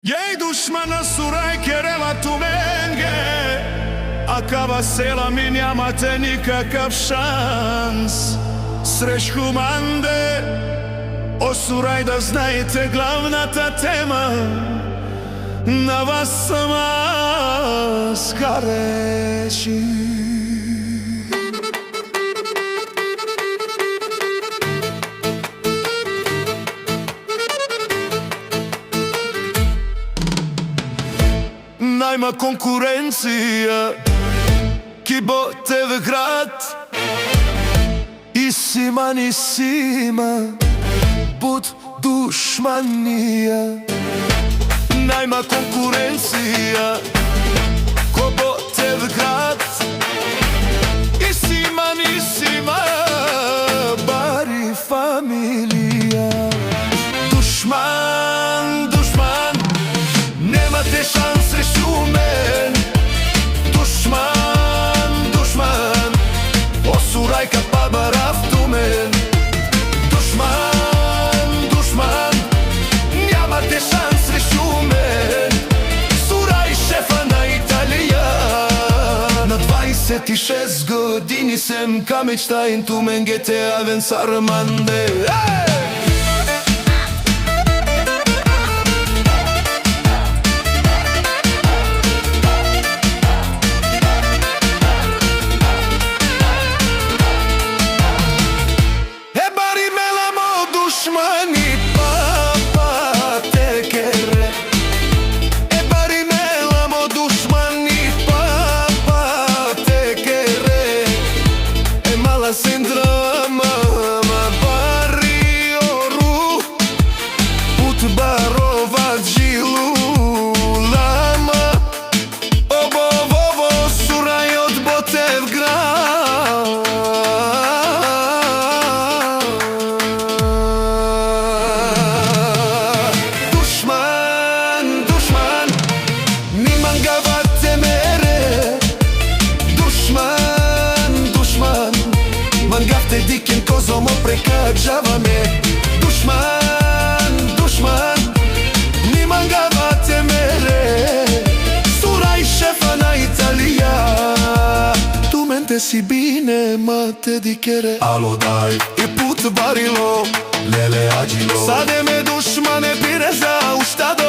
Jej dušmana suraj kerela tu menge, a kava sela mi njamate nikakav šans. Sreć humande, osuraj da znajte glavna ta tema, na vas sama skareći. Najma konkurencija, kibo TV grad, isima nisima, bud dušmanija. Najma konkurencija, kibo TV grad, isima nisima, bari familija. Dušman, dušman, nemate šans rešu men. Dušman, dušman, osuraj kad babaraf tu men. Dušman, dušman, nemate šans rešu men. Suraj šefa na Italija. Na 26 godini sem ka mečtajn tu men GTA ven Sarmande. Dušmani papa te kere, e bari melamo dušmani papa te kere, e mala sindrama ma bari oru, put barova džilu lama, obovovo suraj od botev grad. Mangafte diken kozom oprekadžava me. Dušman, dušman, ni mangavate mere. Suraj šefa na Italija, tu mente si bine mate dikere. Alo daj, i put barilo, lele ađilo. Sade me dušmane pireza, u šta da